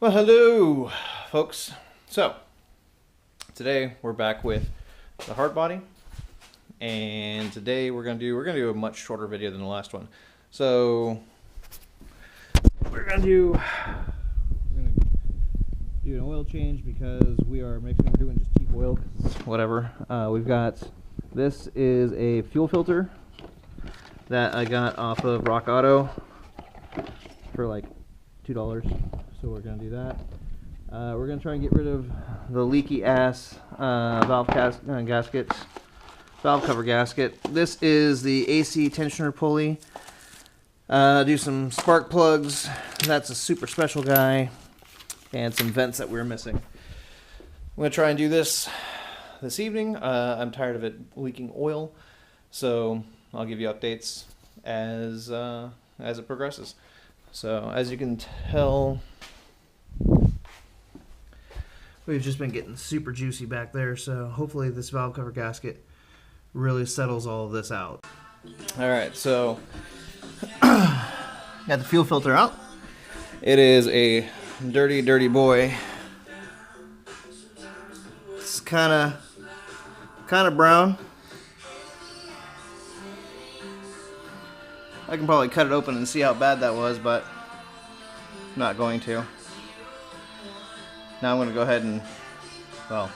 Well, hello, folks. So, today we're back with the Hardbody, and today we're gonna do a much shorter video than the last one. So, we're gonna do an oil change because we're doing just cheap oil, whatever. We've got, this is a fuel filter that I got off of Rock Auto for like $2. So we're going to do that. We're going to try and get rid of the leaky ass valve cover gasket. This is the AC tensioner pulley. Do some spark plugs. That's a super special guy. And some vents that we're missing. I'm going to try and do this evening. I'm tired of it leaking oil. So I'll give you updates as it progresses. So as you can tell, we've just been getting super juicy back there, so hopefully this valve cover gasket really settles all of this out. Alright, so got the fuel filter out. It is a dirty, dirty boy. It's kind of brown. I can probably cut it open and see how bad that was, but I'm not going to. Now I'm going to go ahead and, well,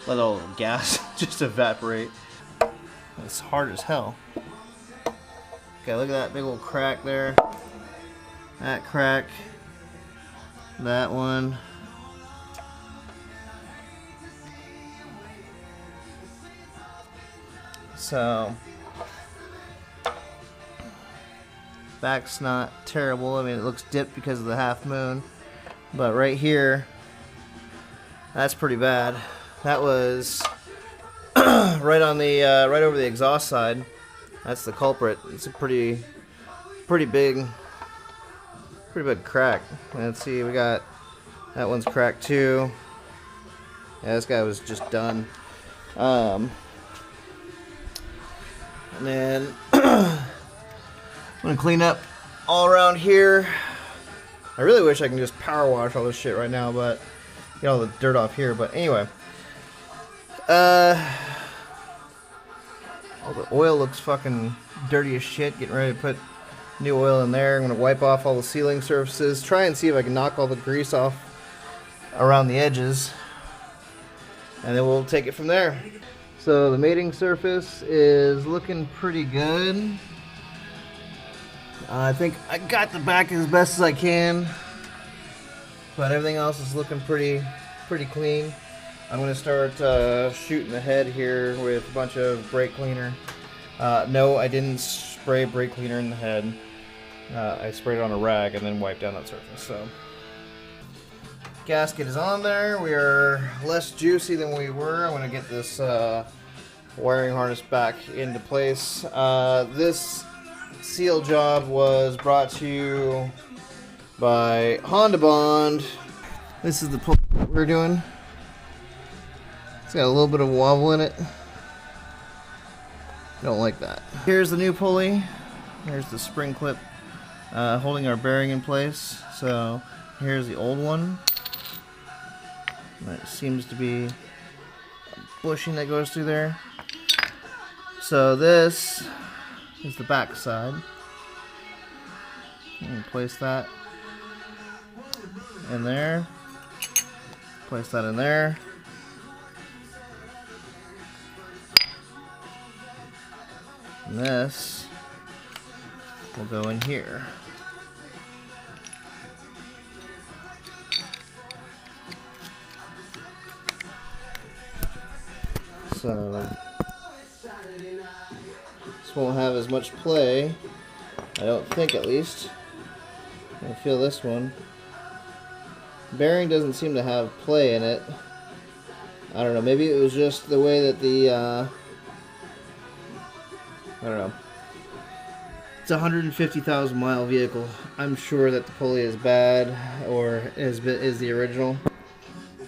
let all the gas just evaporate. It's hard as hell. Okay, look at that big old crack there. That crack. That one. So, back's not terrible. I mean, it looks dipped because of the half moon. But right here, that's pretty bad. That was right on the right over the exhaust side. That's the culprit. It's a pretty big crack. Let's see, we got that one's cracked too. Yeah, this guy was just done. And then I'm gonna clean up all around here. I really wish I can just power wash all this shit right now, but get all the dirt off here. But anyway, all the oil looks fucking dirty as shit. Getting ready to put new oil in there. I'm gonna wipe off all the sealing surfaces. Try and see if I can knock all the grease off around the edges, and then we'll take it from there. So the mating surface is looking pretty good. I think I got the back as best as I can, but everything else is looking pretty clean. I'm going to start shooting the head here with a bunch of brake cleaner. No, I didn't spray brake cleaner in the head. I sprayed it on a rag and then wiped down that surface. So, gasket is on there. We are less juicy than we were. I'm going to get this wiring harness back into place. This seal job was brought to you by Honda Bond. This is the pull we're doing. It's got a little bit of wobble in it. Don't like that. Here's the new pulley. Here's the spring clip holding our bearing in place. So here's the old one. There seems to be a bushing that goes through there. So this is the back side. And place that in there. Place that in there. And this will go in here. So this won't have as much play, I don't think, at least. I feel this one. Bearing doesn't seem to have play in it. I don't know, maybe it was just the way that the I don't know. It's a 150,000 mile vehicle. I'm sure that the pulley is bad, or is the original.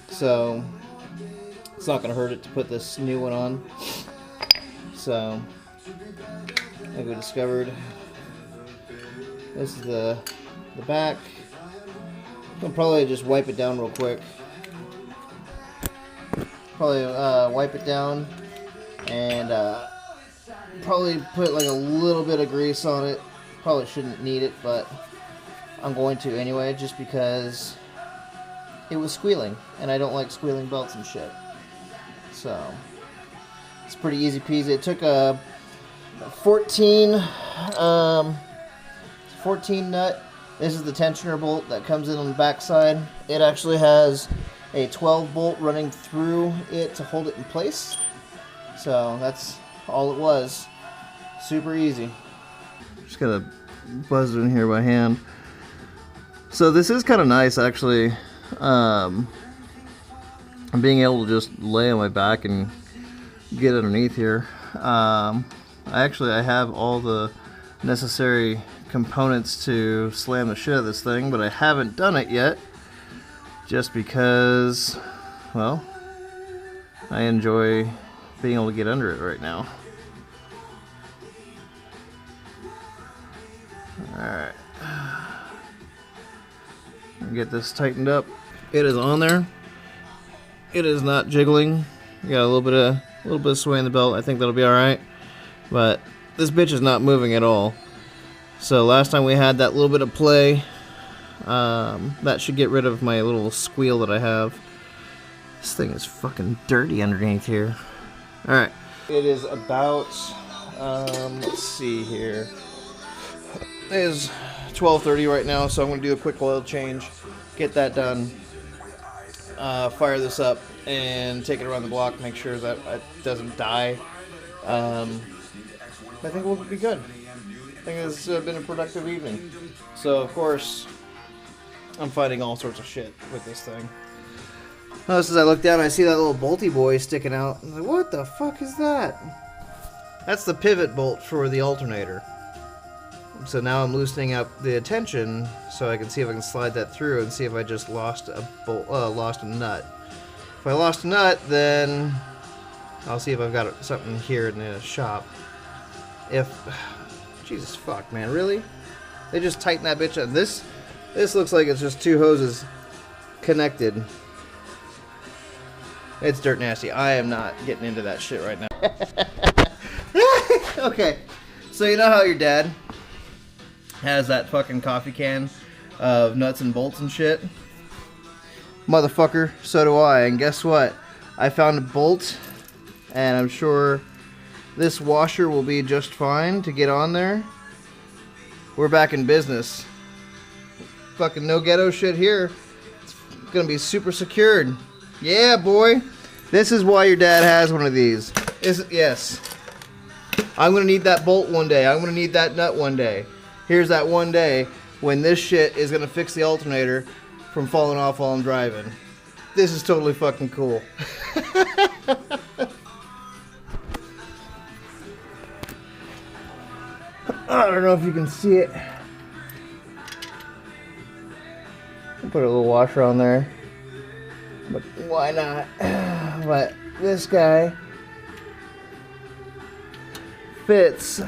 So it's not going to hurt it to put this new one on. So like we discovered, this is the back. I'll probably just wipe it down real quick. Probably wipe it down and probably put like a little bit of grease on it. Probably shouldn't need it, but I'm going to anyway, just because it was squealing, and I don't like squealing belts and shit. So it's pretty easy peasy. It took a 14 nut. This is the tensioner bolt that comes in on the back side. It actually has a 12 bolt running through it to hold it in place. So that's all it was. Super easy. Just gotta buzz it in here by hand. So this is kind of nice, actually. Being able to just lay on my back and get underneath here. I have all the necessary components to slam the shit out of this thing, but I haven't done it yet. Just because, well, I enjoy being able to get under it right now. Alright. Get this tightened up. It is on there. It is not jiggling. You got a little bit of sway in the belt. I think that'll be alright. But this bitch is not moving at all. So last time we had that little bit of play. That should get rid of my little squeal that I have. This thing is fucking dirty underneath here. Alright. It is about, let's see here. It is 12:30 right now, so I'm going to do a quick oil change, get that done, fire this up, and take it around the block, make sure that it doesn't die. I think we'll be good. I think it's been a productive evening. So, of course, I'm fighting all sorts of shit with this thing. Notice as I look down, I see that little bolty boy sticking out. I'm like, what the fuck is that? That's the pivot bolt for the alternator. So now I'm loosening up the tension so I can see if I can slide that through and see if I just lost a lost a nut. If I lost a nut, then I'll see if I've got something here in the shop. Jesus fuck, man, really? They just tighten that bitch up. This looks like it's just two hoses connected. It's dirt nasty. I am not getting into that shit right now. Okay, so you know how your dad has that fucking coffee can of nuts and bolts and shit? Motherfucker, so do I. And guess what? I found a bolt, and I'm sure this washer will be just fine to get on there. We're back in business. Fucking no ghetto shit here. It's gonna be super secured. Yeah, boy. This is why your dad has one of these. Yes. I'm gonna need that bolt one day. I'm gonna need that nut one day. Here's that one day when this shit is gonna fix the alternator from falling off while I'm driving. This is totally fucking cool. I don't know if you can see it. I'll put a little washer on there. But why not? But this guy fits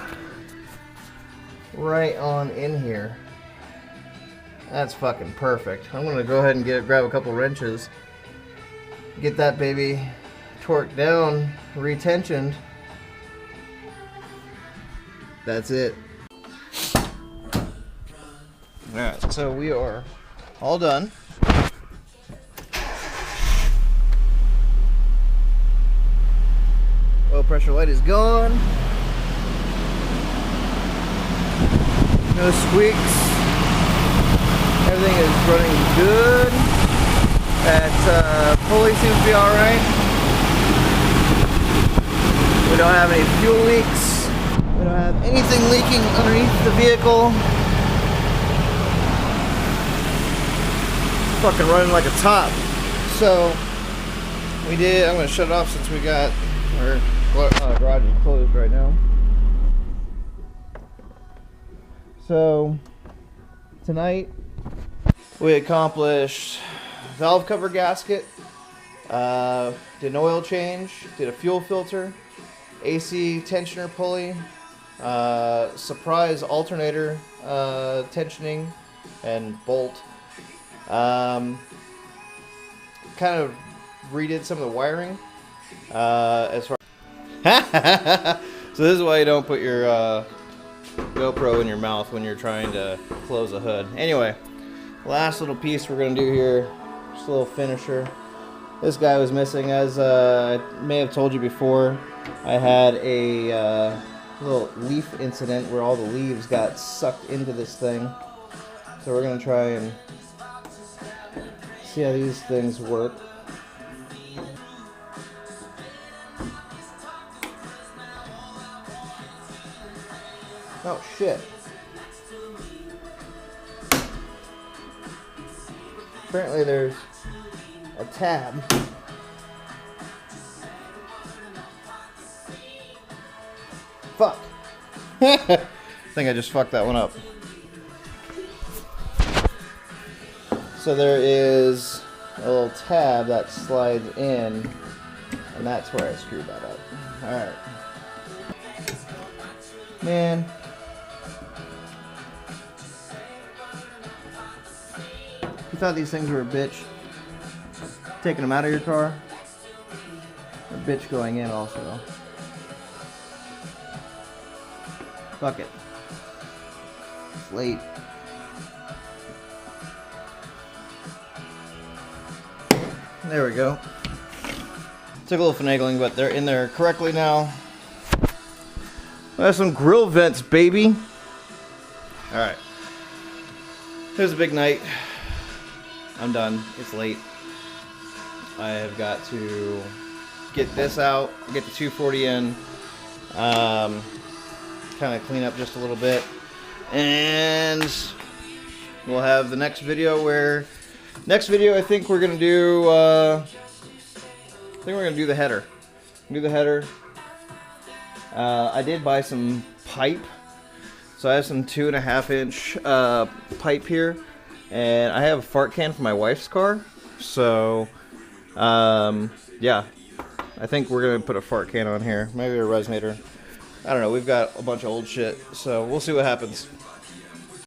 right on in here. That's fucking perfect. I'm gonna go ahead and grab a couple wrenches, get that baby torqued down, retensioned. That's it. Alright, so we are all done. Oil pressure light is gone. No squeaks. Everything is running good. That pulley seems to be alright. We don't have any fuel leaks. We don't have anything leaking underneath the vehicle. Fucking running like a top. So we did. I'm gonna shut it off since we got our garage is closed right now. So tonight we accomplished valve cover gasket, did an oil change, did a fuel filter, AC tensioner pulley, surprise alternator tensioning and bolt, Kind of redid some of the wiring. As far so this is why you don't put your GoPro in your mouth when you're trying to close a hood. Anyway, last little piece we're gonna do here, just a little finisher. This guy was missing, as I may have told you before. I had a little leaf incident where all the leaves got sucked into this thing. So we're gonna try and see how these things work. Oh shit. Apparently there's a tab. Fuck. I think I just fucked that one up. So there is a little tab that slides in, and that's where I screwed that up. Alright. Man. You thought these things were a bitch? Taking them out of your car? A bitch going in also. Fuck it. It's late. There we go. Took a little finagling, but they're in there correctly now. That's some grill vents, baby. Alright. It was a big night. I'm done. It's late. I have got to get this out, get the 240 in, kind of clean up just a little bit, and we'll have the next video where, I think we're gonna do, the header. Do the header. I did buy some pipe, so I have some 2.5 inch pipe here, and I have a fart can for my wife's car, so yeah, I think we're gonna put a fart can on here, maybe a resonator. I don't know, we've got a bunch of old shit, so we'll see what happens.